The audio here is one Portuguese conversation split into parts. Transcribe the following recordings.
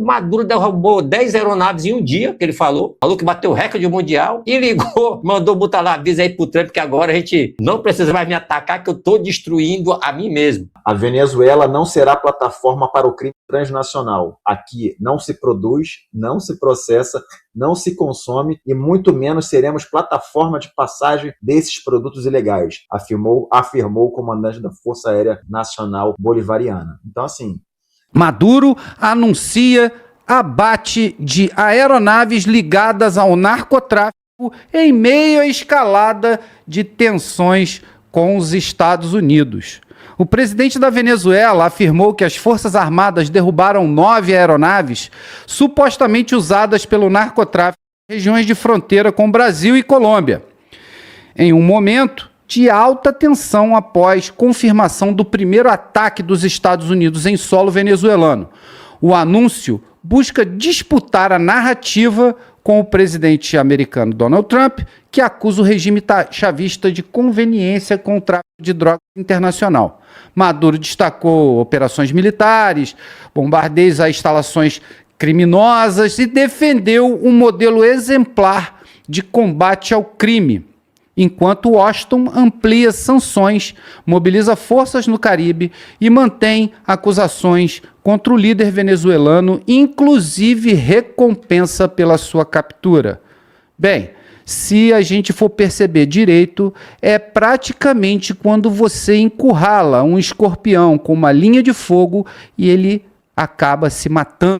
O Maduro derrubou 10 aeronaves em um dia, que ele falou que bateu o recorde mundial, e ligou, mandou botar lá, avisa aí pro Trump que agora a gente não precisa mais me atacar, que eu tô destruindo a mim mesmo. A Venezuela não será plataforma para o crime transnacional. Aqui não se produz, não se processa, não se consome e muito menos seremos plataforma de passagem desses produtos ilegais, afirmou o comandante da Força Aérea Nacional Bolivariana. Então, assim... Maduro anuncia abate de aeronaves ligadas ao narcotráfico em meio à escalada de tensões com os Estados Unidos. O presidente da Venezuela afirmou que as Forças Armadas derrubaram 9 aeronaves supostamente usadas pelo narcotráfico em regiões de fronteira com Brasil e Colômbia, em um momento de alta tensão após confirmação do primeiro ataque dos Estados Unidos em solo venezuelano. O anúncio busca disputar a narrativa com o presidente americano Donald Trump, que acusa o regime chavista de conveniência com o tráfico de drogas internacional. Maduro destacou operações militares, bombardeios a instalações criminosas e defendeu um modelo exemplar de combate ao crime, enquanto Washington amplia sanções, mobiliza forças no Caribe e mantém acusações contra o líder venezuelano, inclusive recompensa pela sua captura. Bem, se a gente for perceber direito, é praticamente quando você encurrala um escorpião com uma linha de fogo e ele acaba se matando.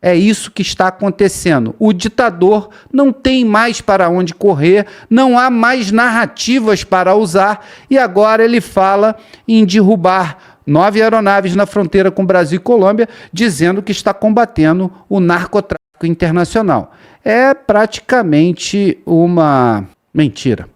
É isso que está acontecendo. O ditador não tem mais para onde correr, não há mais narrativas para usar e agora ele fala em derrubar 9 aeronaves na fronteira com Brasil e Colômbia, dizendo que está combatendo o narcotráfico internacional. É praticamente uma mentira.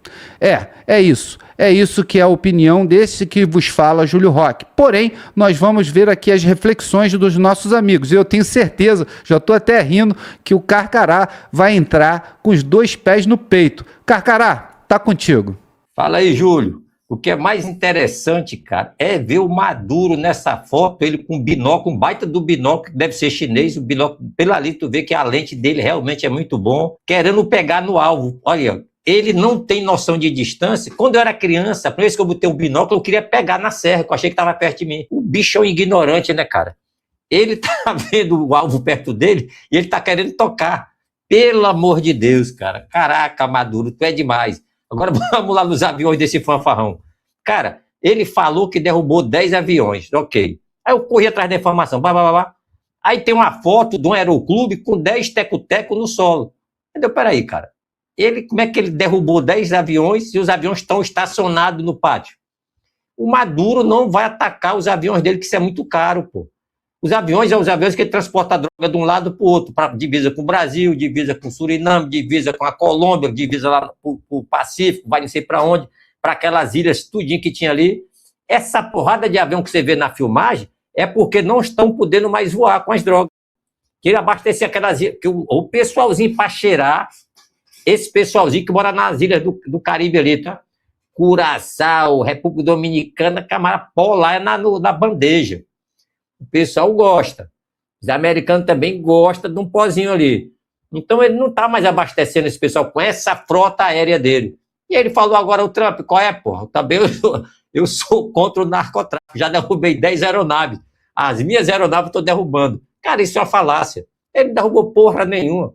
É isso. É isso que é a opinião desse que vos fala, Júlio Roque. Porém, nós vamos ver aqui as reflexões dos nossos amigos. E eu tenho certeza, já estou até rindo, que o Carcará vai entrar com os 2 pés no peito. Carcará, tá contigo. Fala aí, Júlio. O que é mais interessante, cara, é ver o Maduro nessa foto, ele com binóculo, um baita do binóculo, que deve ser chinês, o binóculo, pela ali tu vê que a lente dele realmente é muito bom, querendo pegar no alvo. Olha, ele não tem noção de distância. Quando eu era criança, a primeira vez que eu botei um binóculo, eu queria pegar na serra, que eu achei que estava perto de mim. O bicho é um ignorante, né, cara? Ele tá vendo o alvo perto dele e ele tá querendo tocar. Pelo amor de Deus, cara. Caraca, Maduro, tu é demais. Agora vamos lá nos aviões desse fanfarrão. Cara, ele falou que derrubou 10 aviões, ok. Aí eu corri atrás da informação, Aí tem uma foto de um aeroclube com 10 teco-teco no solo. Entendeu? Peraí, cara. Como é que ele derrubou 10 aviões e os aviões estão estacionados no pátio? O Maduro não vai atacar os aviões dele, que isso é muito caro, pô. Os aviões são os aviões que transportam a droga de um lado para o outro, para divisa com o Brasil, divisa com o Suriname, divisa com a Colômbia, divisa lá para o Pacífico, vai não sei para onde, para aquelas ilhas, tudinho que tinha ali. Essa porrada de avião que você vê na filmagem é porque não estão podendo mais voar com as drogas. Queria abastecer aquelas ilhas, que o pessoalzinho para cheirar, esse pessoalzinho que mora nas ilhas do Caribe ali, tá? Curaçao, República Dominicana, Camará, pó lá é na bandeja. O pessoal gosta. Os americanos também gostam de um pozinho ali. Então ele não está mais abastecendo esse pessoal com essa frota aérea dele. E ele falou agora, o Trump, qual é, porra? Também eu sou contra o narcotráfico. Já derrubei 10 aeronaves. As minhas aeronaves estou derrubando. Cara, isso é uma falácia. Ele não derrubou porra nenhuma.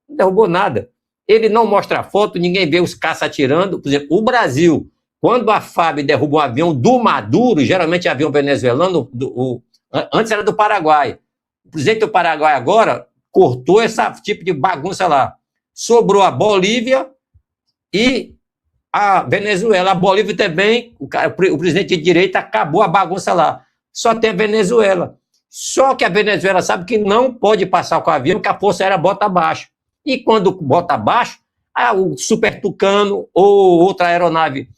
Não derrubou nada. Ele não mostra foto, ninguém vê os caças atirando. Por exemplo, o Brasil, quando a FAB derruba um avião do Maduro, geralmente é avião venezuelano, antes era do Paraguai. O presidente do Paraguai agora cortou esse tipo de bagunça lá. Sobrou a Bolívia e a Venezuela. A Bolívia também, o presidente de direita acabou a bagunça lá. Só tem a Venezuela. Só que a Venezuela sabe que não pode passar com o avião, que a Força Aérea bota abaixo. E quando bota abaixo, o Super Tucano ou outra aeronave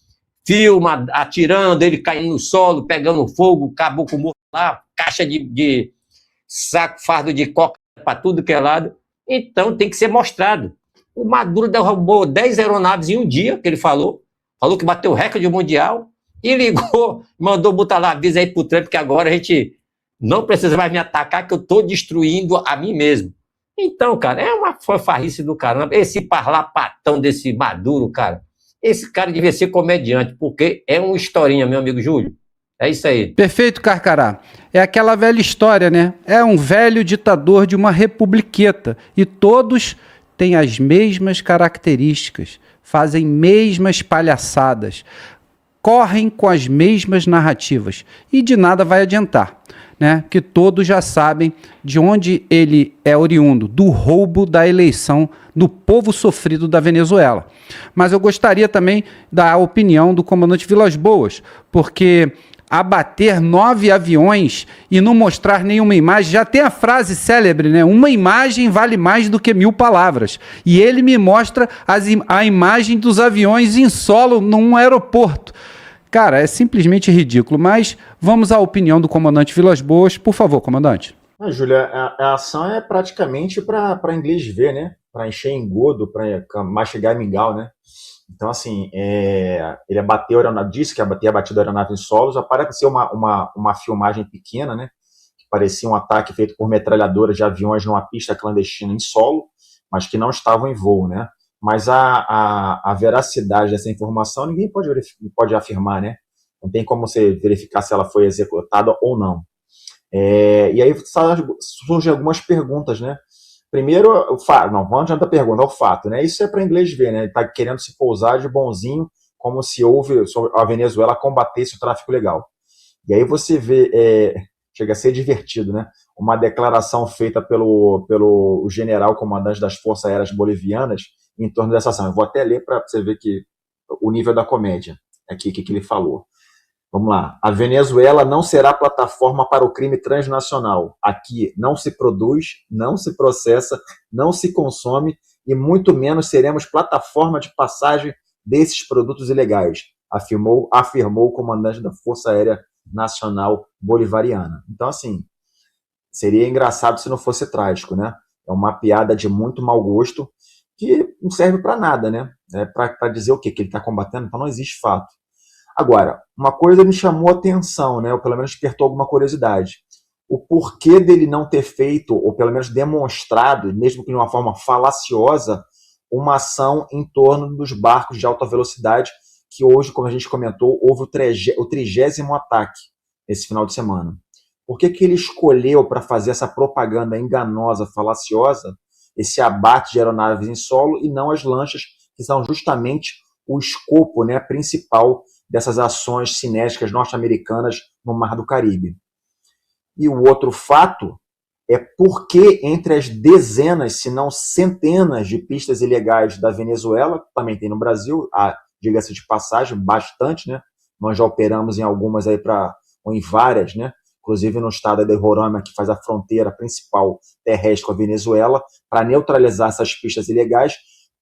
filma atirando, ele caindo no solo, pegando fogo, acabou com o morro lá, caixa de saco, fardo de coca para tudo que é lado. Então tem que ser mostrado. O Maduro derrubou 10 aeronaves em um dia, que ele falou que bateu o recorde mundial, e ligou, mandou botar lá, avisa aí pro Trump que agora a gente não precisa mais me atacar que eu estou destruindo a mim mesmo. Então, cara, é uma farrice do caramba. Esse parlapatão desse Maduro, cara, esse cara devia ser comediante, porque é uma historinha, meu amigo Júlio. É isso aí. Perfeito, Carcará. É aquela velha história, né? É um velho ditador de uma republiqueta e todos têm as mesmas características, fazem mesmas palhaçadas, correm com as mesmas narrativas e de nada vai adiantar, né? Que todos já sabem de onde ele é oriundo, do roubo da eleição do povo sofrido da Venezuela. Mas eu gostaria também da opinião do comandante Vilas Boas, porque abater 9 aviões e não mostrar nenhuma imagem, já tem a frase célebre, né? Uma imagem vale mais do que 1000 palavras. E ele me mostra a imagem dos aviões em solo num aeroporto. Cara, é simplesmente ridículo, mas vamos à opinião do comandante Vilas Boas. Por favor, comandante. Júlia, a ação é praticamente para inglês ver, né? Para encher engodo, para mastigar mingau, né? Então, assim, ele abateu a aeronave, disse que havia batido a aeronave em solos, apareceu uma filmagem pequena, né? Que parecia um ataque feito por metralhadoras de aviões numa pista clandestina em solo, mas que não estavam em voo, né? Mas a veracidade dessa informação ninguém pode afirmar, né? Não tem como você verificar se ela foi executada ou não. E aí surgem algumas perguntas, né? Primeiro, o fato, não adianta a pergunta, é o fato, né? Isso é para inglês ver, né? Ele está querendo se pousar de bonzinho, como se a Venezuela combatesse o tráfico legal. E aí você vê, chega a ser divertido, né? Uma declaração feita pelo general comandante das Forças Aéreas Bolivianas em torno dessa ação. Eu vou até ler para você ver que o nível da comédia aqui, o que ele falou. Vamos lá. A Venezuela não será plataforma para o crime transnacional. Aqui não se produz, não se processa, não se consome e muito menos seremos plataforma de passagem desses produtos ilegais, afirmou o comandante da Força Aérea Nacional Bolivariana. Então, assim, seria engraçado se não fosse trágico, né? É uma piada de muito mau gosto que não serve para nada, né? Para dizer o quê? Que ele está combatendo, então não existe fato. Agora, uma coisa me chamou a atenção, né? Ou pelo menos despertou alguma curiosidade. O porquê dele não ter feito, ou pelo menos demonstrado, mesmo que de uma forma falaciosa, uma ação em torno dos barcos de alta velocidade, que hoje, como a gente comentou, houve o 30º ataque esse final de semana. Por que ele escolheu para fazer essa propaganda enganosa, falaciosa, esse abate de aeronaves em solo e não as lanchas, que são justamente o escopo, né, principal dessas ações cinéticas norte-americanas no Mar do Caribe? E o outro fato é porque entre as dezenas, se não centenas de pistas ilegais da Venezuela, também tem no Brasil, diga-se de passagem, bastante, né? Nós já operamos em algumas aí ou em várias, né? Inclusive no estado de Roraima, que faz a fronteira principal terrestre com a Venezuela, para neutralizar essas pistas ilegais.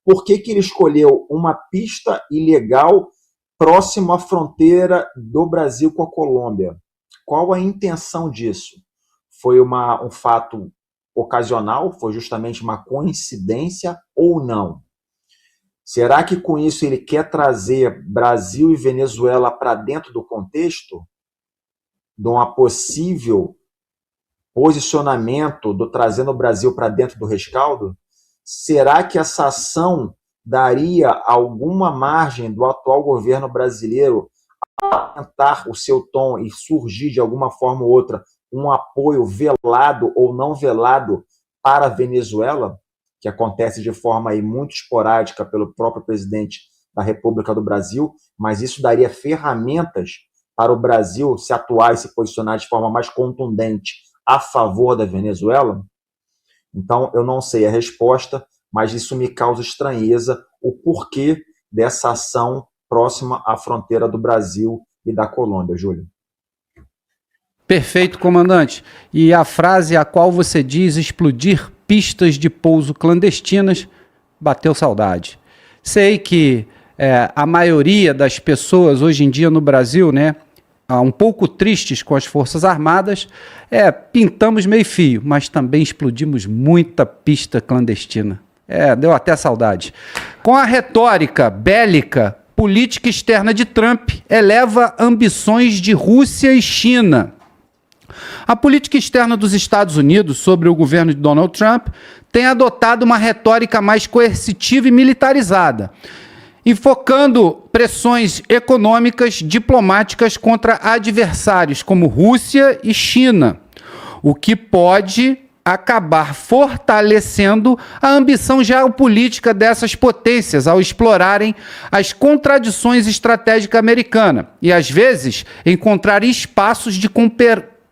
Por que ele escolheu uma pista ilegal próximo à fronteira do Brasil com a Colômbia? Qual a intenção disso? Foi um fato ocasional? Foi justamente uma coincidência ou não? Será que com isso ele quer trazer Brasil e Venezuela para dentro do contexto de um possível posicionamento trazendo o Brasil para dentro do rescaldo? Será que essa ação daria alguma margem do atual governo brasileiro a aumentar o seu tom e surgir de alguma forma ou outra um apoio velado ou não velado para a Venezuela, que acontece de forma aí muito esporádica pelo próprio presidente da República do Brasil, mas isso daria ferramentas para o Brasil se atuar e se posicionar de forma mais contundente a favor da Venezuela? Então, eu não sei a resposta, mas isso me causa estranheza, o porquê dessa ação próxima à fronteira do Brasil e da Colômbia, Júlio. Perfeito, comandante. E a frase a qual você diz explodir pistas de pouso clandestinas, bateu saudade. Sei que a maioria das pessoas hoje em dia no Brasil, né, um pouco tristes com as Forças Armadas, pintamos meio fio, mas também explodimos muita pista clandestina. Deu até saudade. Com a retórica bélica, política externa de Trump eleva ambições de Rússia e China. A política externa dos Estados Unidos sobre o governo de Donald Trump tem adotado uma retórica mais coercitiva e militarizada, enfocando pressões econômicas, diplomáticas contra adversários como Rússia e China, o que pode acabar fortalecendo a ambição geopolítica dessas potências ao explorarem as contradições estratégicas americanas e, às vezes, encontrar espaços de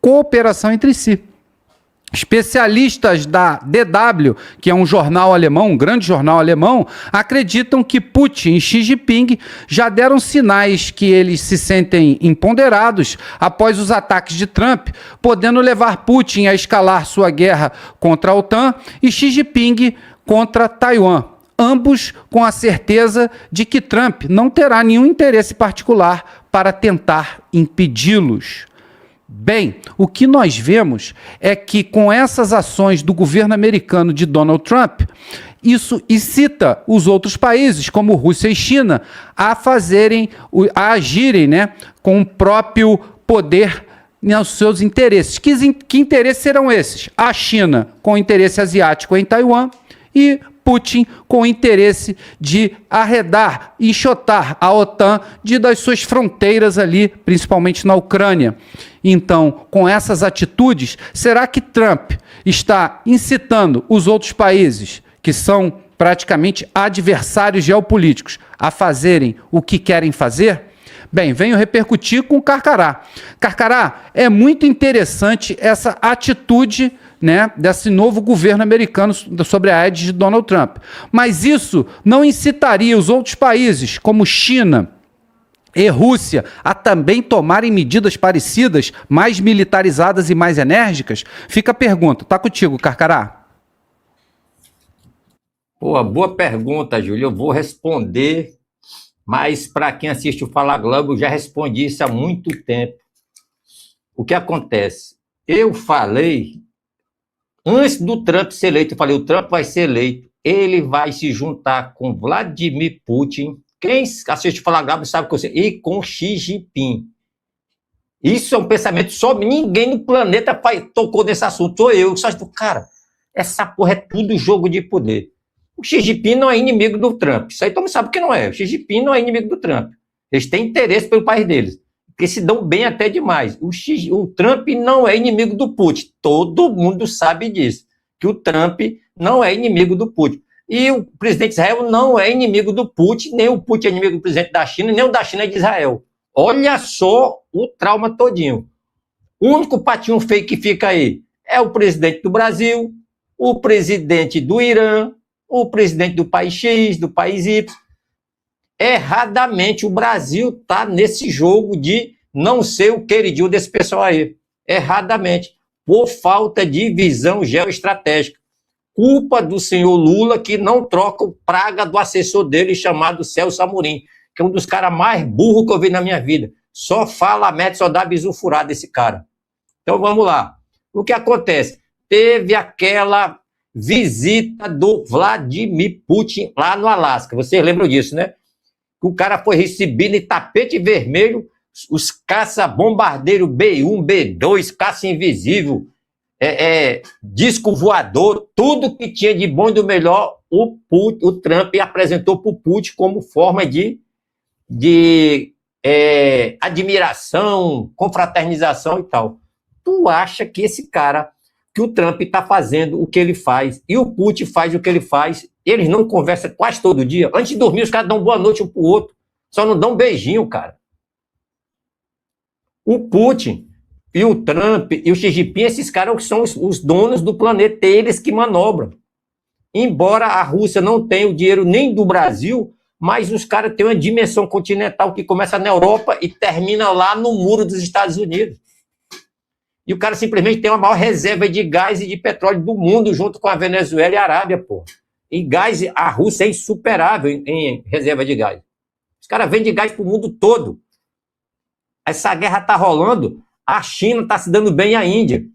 cooperação entre si. Especialistas da DW, que é um jornal alemão, um grande jornal alemão, acreditam que Putin e Xi Jinping já deram sinais que eles se sentem imponderados após os ataques de Trump, podendo levar Putin a escalar sua guerra contra a OTAN e Xi Jinping contra Taiwan, ambos com a certeza de que Trump não terá nenhum interesse particular para tentar impedi-los. Bem, o que nós vemos é que com essas ações do governo americano de Donald Trump, isso incita os outros países, como Rússia e China, a agirem, né, com o próprio poder nos seus interesses. Que interesses serão esses? A China com interesse asiático em Taiwan e Putin com o interesse de arredar e enxotar a OTAN das suas fronteiras ali, principalmente na Ucrânia. Então, com essas atitudes, será que Trump está incitando os outros países, que são praticamente adversários geopolíticos, a fazerem o que querem fazer? Bem, venho repercutir com o Carcará. Carcará, é muito interessante essa atitude, né, desse novo governo americano sobre a égide de Donald Trump. Mas isso não incitaria os outros países, como China e Rússia, a também tomarem medidas parecidas, mais militarizadas e mais enérgicas? Fica a pergunta. Tá contigo, Carcará. Pô, boa pergunta, Júlio. Eu vou responder, mas para quem assiste o Fala Globo, eu já respondi isso há muito tempo. O que acontece? Eu falei, antes do Trump ser eleito, eu falei, o Trump vai ser eleito, ele vai se juntar com Vladimir Putin, quem assiste o Fala Globo sabe que eu sei, e com Xi Jinping. Isso é um pensamento, só ninguém no planeta tocou nesse assunto, sou eu, só digo, cara, essa porra é tudo jogo de poder. O Xi Jinping não é inimigo do Trump, isso aí todo mundo sabe que não é, o Xi Jinping não é inimigo do Trump, eles têm interesse pelo país deles, porque se dão bem até demais. O Trump não é inimigo do Putin, todo mundo sabe disso, que o Trump não é inimigo do Putin. E o presidente de Israel não é inimigo do Putin, nem o Putin é inimigo do presidente da China, nem o da China é de Israel. Olha só o trauma todinho. O único patinho feio que fica aí é o presidente do Brasil, o presidente do Irã, o presidente do país X, do país Y. Erradamente, o Brasil está nesse jogo de não ser o queridinho desse pessoal aí. Erradamente. Por falta de visão geoestratégica. Culpa do senhor Lula que não troca o praga do assessor dele chamado Celso Amorim, que é um dos caras mais burros que eu vi na minha vida. Só fala merda, só dá bisu furado esse cara. Então vamos lá. O que acontece? Teve aquela visita do Vladimir Putin lá no Alasca. Vocês lembram disso, né? O cara foi recebido em tapete vermelho, os caça-bombardeiro B1, B2, caça invisível, disco voador, tudo que tinha de bom e do melhor, o Trump apresentou para o Putin como forma de admiração, confraternização e tal. Tu acha que esse cara, que o Trump está fazendo o que ele faz e o Putin faz o que ele faz, eles não conversam quase todo dia? Antes de dormir, os caras dão boa noite um pro outro, só não dão um beijinho, cara. O Putin e o Trump e o Xi Jinping, esses caras são os donos do planeta, eles que manobram. Embora a Rússia não tenha o dinheiro nem do Brasil, mas os caras têm uma dimensão continental que começa na Europa e termina lá no muro dos Estados Unidos. E o cara simplesmente tem a maior reserva de gás e de petróleo do mundo, junto com a Venezuela e a Arábia, pô. E gás, a Rússia é insuperável em reserva de gás. Os caras vendem gás para o mundo todo. Essa guerra está rolando, a China está se dando bem à Índia.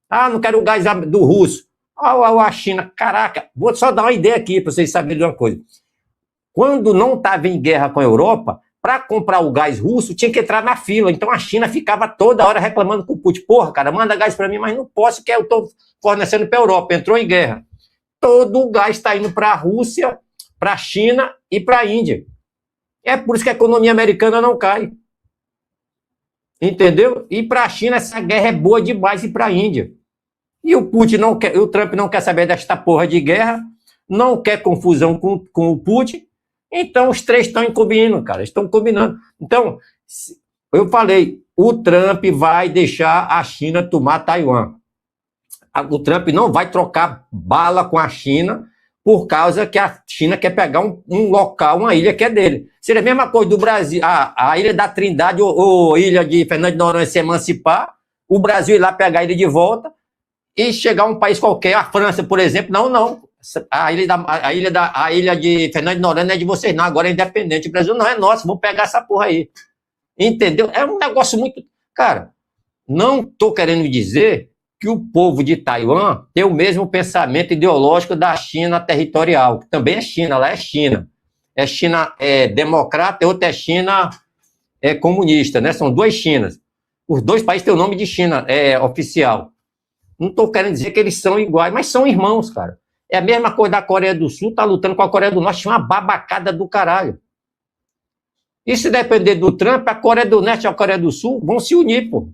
Ah, não quero o gás do russo. A China, caraca, vou só dar uma ideia aqui para vocês saberem de uma coisa. Quando não estava em guerra com a Europa, para comprar o gás russo, tinha que entrar na fila. Então a China ficava toda hora reclamando com o Putin. Porra, cara, manda gás para mim, mas não posso, que eu estou fornecendo para a Europa. Entrou em guerra. Todo o gás está indo para a Rússia, para a China e para a Índia. É por isso que a economia americana não cai. Entendeu? E para a China essa guerra é boa demais, e para a Índia. E o Putin não quer, o Trump não quer saber desta porra de guerra, não quer confusão com o Putin. Então, os três estão combinando, cara, estão combinando. Então, eu falei, o Trump vai deixar a China tomar Taiwan. O Trump não vai trocar bala com a China por causa que a China quer pegar um local, uma ilha que é dele. Seria a mesma coisa do Brasil, a Ilha da Trindade ou Ilha de Fernando de Noronha se emancipar, o Brasil ir lá pegar a ilha de volta e chegar a um país qualquer, a França, por exemplo, não. A ilha de Fernando de Noronha não é de vocês, não. Agora é independente. O Brasil não é nosso. Vamos pegar essa porra aí. Entendeu? É um negócio muito... Cara, não estou querendo dizer que o povo de Taiwan tem o mesmo pensamento ideológico da China territorial, que também é China, lá é China. É China democrata e outra é China comunista, né? São duas Chinas. Os dois países têm o nome de China oficial. Não estou querendo dizer que eles são iguais, mas são irmãos, cara. É a mesma coisa da Coreia do Sul, tá lutando com a Coreia do Norte, tinha uma babacada do caralho. E se depender do Trump, a Coreia do Norte e a Coreia do Sul vão se unir, pô.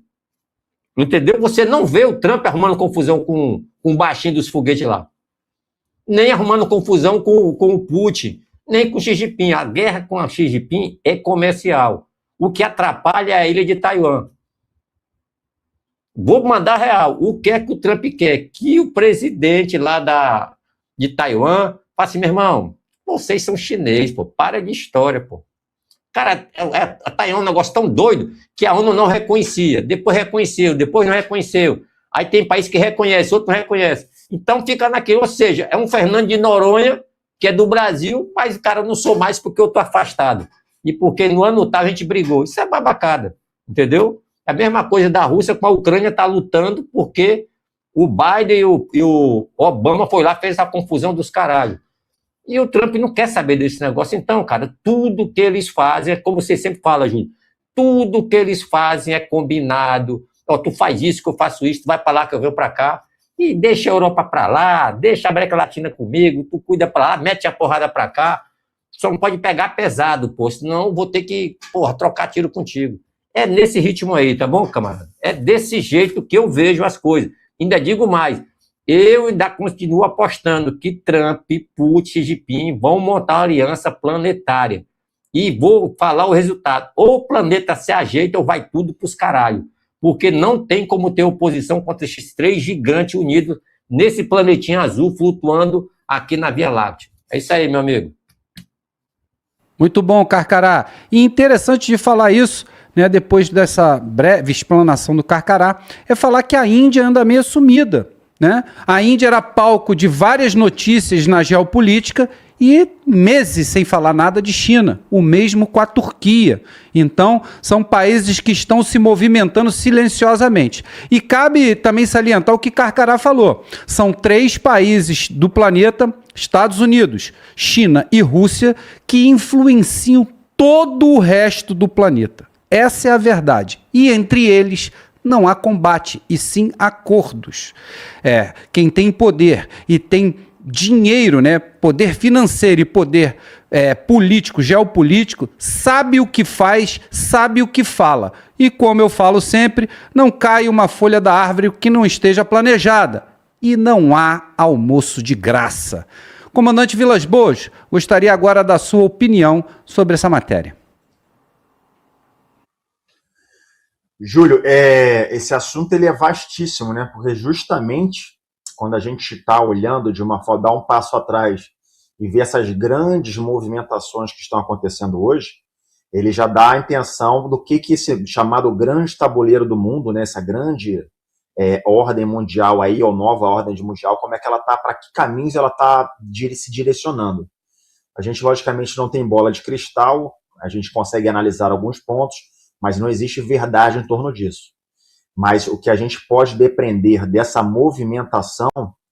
Entendeu? Você não vê o Trump arrumando confusão com o baixinho dos foguetes lá. Nem arrumando confusão com o Putin, nem com o Xi Jinping. A guerra com a Xi Jinping é comercial. O que atrapalha é a ilha de Taiwan. Vou mandar real. O que é que o Trump quer? Que o presidente lá de Taiwan fala assim, meu irmão, vocês são chineses, pô, para de história, pô. Cara, a Taiwan é um negócio tão doido que a ONU não reconhecia, depois reconheceu, depois não reconheceu. Aí tem país que reconhece, outro não reconhece. Então fica naquilo, ou seja, é um Fernando de Noronha, que é do Brasil, mas, cara, eu não sou mais porque eu tô afastado. E porque no ano tal a gente brigou. Isso é babacada, entendeu? É a mesma coisa da Rússia com a Ucrânia tá lutando porque o Biden e o Obama foi lá, fez a confusão dos caralhos. E o Trump não quer saber desse negócio. Então, cara, tudo que eles fazem, é como você sempre fala, Júlio, tudo que eles fazem é combinado. Ó, tu faz isso, que eu faço isso, tu vai para lá, que eu venho para cá. E deixa a Europa para lá, deixa a América Latina comigo, tu cuida para lá, mete a porrada para cá. Só não pode pegar pesado, pô, senão eu vou ter que, porra, trocar tiro contigo. É nesse ritmo aí, tá bom, camarada? É desse jeito que eu vejo as coisas. Ainda digo mais, eu ainda continuo apostando que Trump, Putin, Xi Jinping vão montar uma aliança planetária. E vou falar o resultado. Ou o planeta se ajeita ou vai tudo pros caralho. Porque não tem como ter oposição contra esses três gigantes unidos nesse planetinha azul flutuando aqui na Via Láctea. É isso aí, meu amigo. Muito bom, Carcará. E interessante de falar isso, né, depois dessa breve explanação do Carcará, é falar que a Índia anda meio sumida. Né? A Índia era palco de várias notícias na geopolítica e meses sem falar nada de China, o mesmo com a Turquia. Então, são países que estão se movimentando silenciosamente. E cabe também salientar o que Carcará falou. São 3 países do planeta, Estados Unidos, China e Rússia, que influenciam todo o resto do planeta. Essa é a verdade. E entre eles não há combate, e sim acordos. Quem tem poder e tem dinheiro, né, poder financeiro e poder político, geopolítico, sabe o que faz, sabe o que fala. E como eu falo sempre, não cai uma folha da árvore que não esteja planejada. E não há almoço de graça. Comandante Vilas Boas, gostaria agora da sua opinião sobre essa matéria. Júlio, esse assunto ele é vastíssimo, né? Porque justamente quando a gente está olhando de uma forma, dá um passo atrás e vê essas grandes movimentações que estão acontecendo hoje, ele já dá a intenção do que esse chamado grande tabuleiro do mundo, né? Essa grande ordem mundial aí, ou nova ordem mundial, como é que ela está, para que caminhos ela está se direcionando. A gente, logicamente, não tem bola de cristal, a gente consegue analisar alguns pontos, mas não existe verdade em torno disso. Mas o que a gente pode depreender dessa movimentação,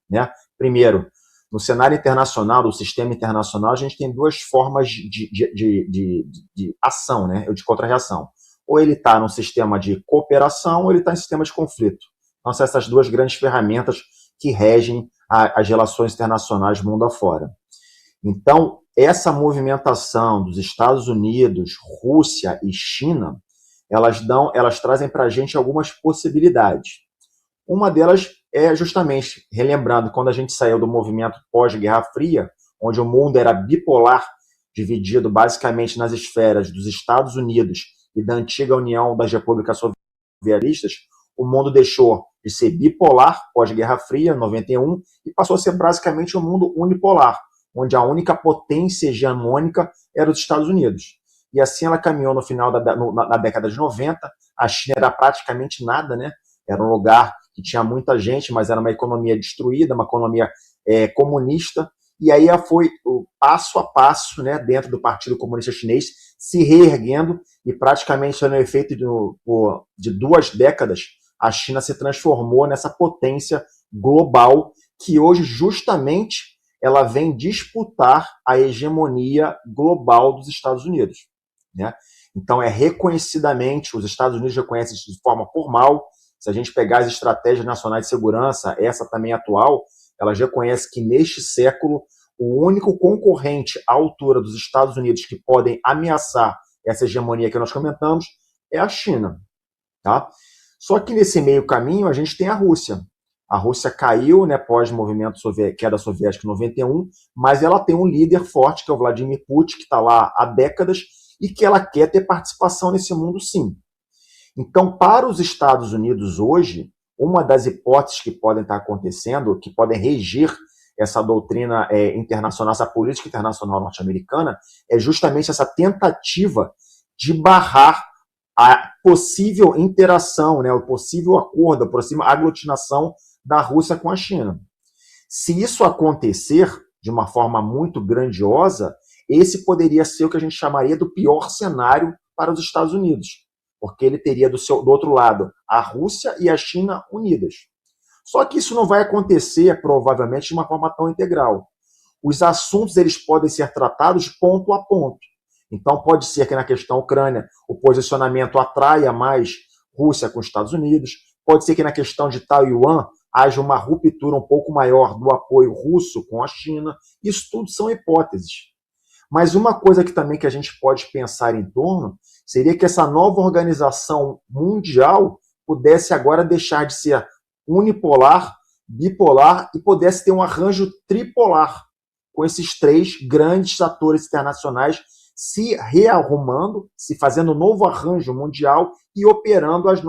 né? Primeiro, no cenário internacional, do sistema internacional, a gente tem duas formas de ação, né? De contra-reação. Ou ele está num sistema de cooperação, ou ele está em sistema de conflito. Então, são essas duas grandes ferramentas que regem as relações internacionais mundo afora. Então, essa movimentação dos Estados Unidos, Rússia e China, elas trazem para a gente algumas possibilidades. Uma delas é justamente, relembrando, quando a gente saiu do movimento pós-Guerra Fria, onde o mundo era bipolar, dividido basicamente nas esferas dos Estados Unidos e da antiga União das Repúblicas Soviéticas, o mundo deixou de ser bipolar, pós-Guerra Fria, 91, e passou a ser basicamente um mundo unipolar, onde a única potência hegemônica era os Estados Unidos. E assim ela caminhou no final na década de 90, a China era praticamente nada, né? Era um lugar que tinha muita gente, mas era uma economia destruída, uma economia comunista, e aí foi o passo a passo, né, dentro do Partido Comunista Chinês, se reerguendo, e praticamente no efeito de 2 décadas, a China se transformou nessa potência global, que hoje justamente ela vem disputar a hegemonia global dos Estados Unidos, né? Então, reconhecidamente, os Estados Unidos reconhecem isso de forma formal. Se a gente pegar as estratégias nacionais de segurança, essa também atual, elas reconhecem que neste século o único concorrente à altura dos Estados Unidos que podem ameaçar essa hegemonia que nós comentamos é a China, tá? Só que nesse meio caminho a gente tem a Rússia. A Rússia caiu, né, pós-movimento queda soviética em 91, mas ela tem um líder forte, que é o Vladimir Putin, que está lá há décadas e que ela quer ter participação nesse mundo, sim. Então, para os Estados Unidos hoje, uma das hipóteses que podem estar acontecendo, que podem regir essa doutrina internacional, essa política internacional norte-americana, é justamente essa tentativa de barrar a possível interação, né, o possível acordo, a possível aglutinação da Rússia com a China. Se isso acontecer de uma forma muito grandiosa, esse poderia ser o que a gente chamaria do pior cenário para os Estados Unidos, porque ele teria do outro lado a Rússia e a China unidas. Só que isso não vai acontecer, provavelmente, de uma forma tão integral. Os assuntos eles podem ser tratados ponto a ponto. Então, pode ser que na questão Ucrânia o posicionamento atraia mais Rússia com os Estados Unidos, pode ser que na questão de Taiwan haja uma ruptura um pouco maior do apoio russo com a China. Isso tudo são hipóteses. Mas uma coisa que também que a gente pode pensar em torno seria que essa nova organização mundial pudesse agora deixar de ser unipolar, bipolar e pudesse ter um arranjo tripolar, com esses 3 grandes atores internacionais se rearrumando, se fazendo um novo arranjo mundial e operando as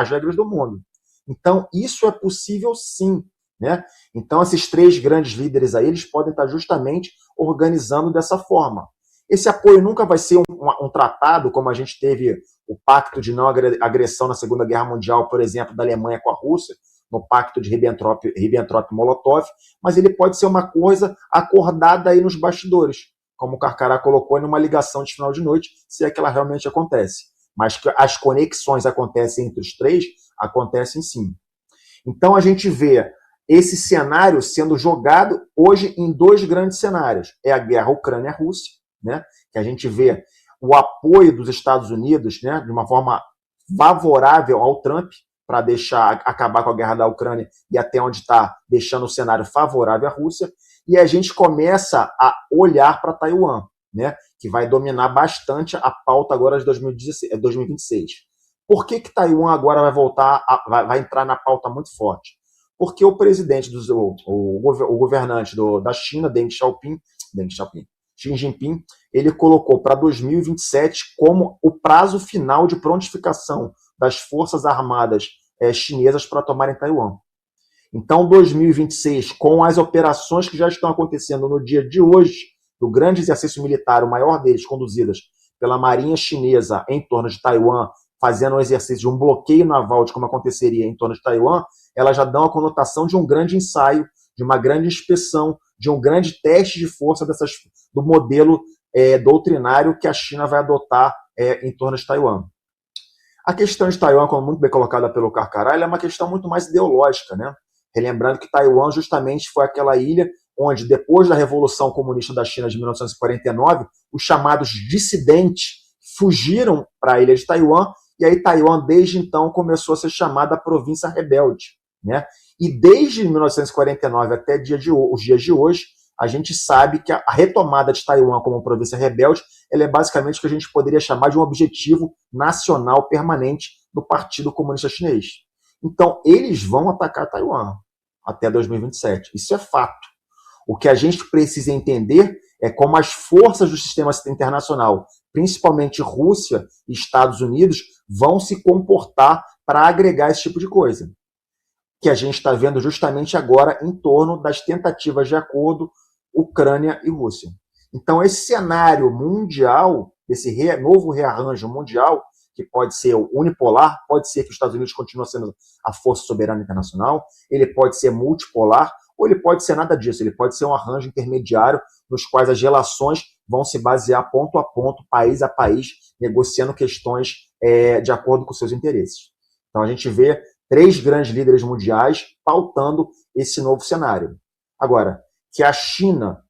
regras do mundo. Então, isso é possível sim, né? Então, esses 3 grandes líderes aí, eles podem estar justamente organizando dessa forma. Esse apoio nunca vai ser um tratado, como a gente teve o pacto de não agressão na Segunda Guerra Mundial, por exemplo, da Alemanha com a Rússia, no pacto de Ribbentrop-Molotov, mas ele pode ser uma coisa acordada aí nos bastidores, como o Carcará colocou numa ligação de final de noite, se é que ela realmente acontece. Mas que as conexões acontecem entre os 3, acontecem sim. Então a gente vê esse cenário sendo jogado hoje em 2 grandes cenários. É a guerra Ucrânia-Rússia, né, que a gente vê o apoio dos Estados Unidos, né, de uma forma favorável ao Trump, para acabar com a guerra da Ucrânia e até onde está deixando o cenário favorável à Rússia, e a gente começa a olhar para Taiwan, né, que vai dominar bastante a pauta agora de 2026. Por que Taiwan agora vai voltar, vai entrar na pauta muito forte? Porque o presidente, o governante da China, Xi Jinping, ele colocou para 2027 como o prazo final de prontificação das forças armadas chinesas para tomarem Taiwan. Então, 2026, com as operações que já estão acontecendo no dia de hoje, do grande exercício militar, o maior deles, conduzidas pela Marinha Chinesa em torno de Taiwan, fazendo um exercício de um bloqueio naval de como aconteceria em torno de Taiwan, elas já dão a conotação de um grande ensaio, de uma grande inspeção, de um grande teste de força do modelo doutrinário que a China vai adotar em torno de Taiwan. A questão de Taiwan, como muito bem colocada pelo Carcará, é uma questão muito mais ideológica, né? Relembrando que Taiwan justamente foi aquela ilha onde depois da Revolução Comunista da China de 1949, os chamados dissidentes fugiram para a ilha de Taiwan, e aí Taiwan, desde então, começou a ser chamada província rebelde, né? E desde 1949 até os dias de hoje, a gente sabe que a retomada de Taiwan como província rebelde, ela é basicamente o que a gente poderia chamar de um objetivo nacional permanente do Partido Comunista Chinês. Então, eles vão atacar Taiwan até 2027. Isso é fato. O que a gente precisa entender é como as forças do sistema internacional, principalmente Rússia e Estados Unidos, vão se comportar para agregar esse tipo de coisa, que a gente está vendo justamente agora em torno das tentativas de acordo Ucrânia e Rússia. Então, esse cenário mundial, esse novo rearranjo mundial, que pode ser unipolar, pode ser que os Estados Unidos continuem sendo a força soberana internacional, ele pode ser multipolar, ou ele pode ser nada disso, ele pode ser um arranjo intermediário nos quais as relações vão se basear ponto a ponto, país a país, negociando questões de acordo com seus interesses. Então, a gente vê 3 grandes líderes mundiais pautando esse novo cenário. Agora, que a China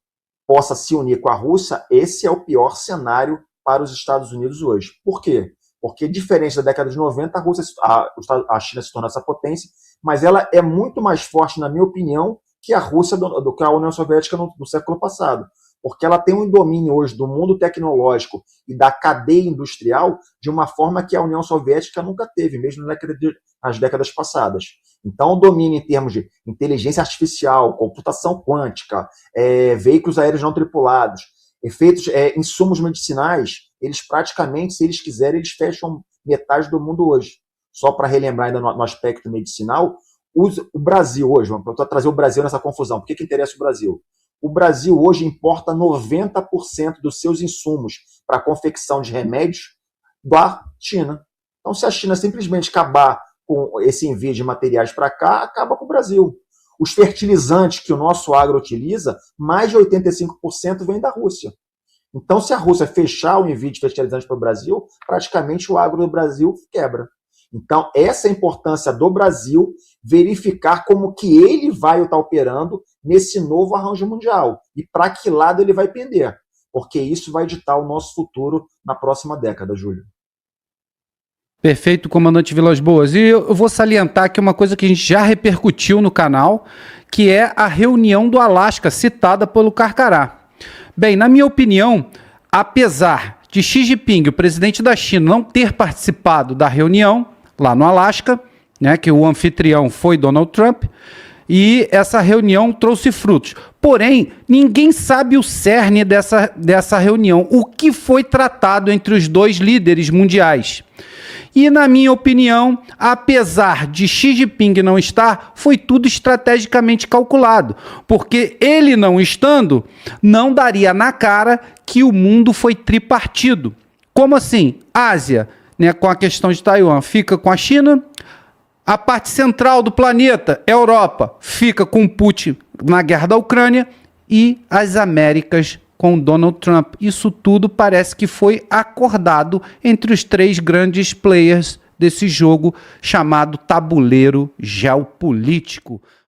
possa se unir com a Rússia, esse é o pior cenário para os Estados Unidos hoje. Por quê? Porque, diferente da década de 90, a China se tornou essa potência, mas ela é muito mais forte, na minha opinião, que a Rússia, do que a União Soviética no século passado. Porque ela tem um domínio hoje do mundo tecnológico e da cadeia industrial de uma forma que a União Soviética nunca teve, mesmo nas décadas passadas. Então, o domínio em termos de inteligência artificial, computação quântica, veículos aéreos não tripulados, insumos medicinais, eles praticamente, se eles quiserem, eles fecham metade do mundo hoje. Só para relembrar ainda no aspecto medicinal, o Brasil hoje, vamos trazer o Brasil nessa confusão. Por que interessa o Brasil? O Brasil hoje importa 90% dos seus insumos para a confecção de remédios da China. Então, se a China simplesmente acabar com esse envio de materiais para cá, acaba com o Brasil. Os fertilizantes que o nosso agro utiliza, mais de 85% vem da Rússia. Então, se a Rússia fechar o envio de fertilizantes para o Brasil, praticamente o agro do Brasil quebra. Então, essa é a importância do Brasil verificar como que ele vai estar operando nesse novo arranjo mundial e para que lado ele vai pender, porque isso vai ditar o nosso futuro na próxima década, Júlio. Perfeito, comandante Vilas Boas. E eu vou salientar aqui uma coisa que a gente já repercutiu no canal, que é a reunião do Alasca, citada pelo Carcará. Bem, na minha opinião, apesar de Xi Jinping, o presidente da China, não ter participado da reunião lá no Alasca, né, que o anfitrião foi Donald Trump, e essa reunião trouxe frutos. Porém, ninguém sabe o cerne dessa reunião, o que foi tratado entre os 2 líderes mundiais. E, na minha opinião, apesar de Xi Jinping não estar, foi tudo estrategicamente calculado, porque ele não estando, não daria na cara que o mundo foi tripartido. Como assim? Ásia, né, com a questão de Taiwan, fica com a China. A parte central do planeta, Europa, fica com Putin na guerra da Ucrânia, e as Américas com Donald Trump. Isso tudo parece que foi acordado entre os 3 grandes players desse jogo chamado tabuleiro geopolítico.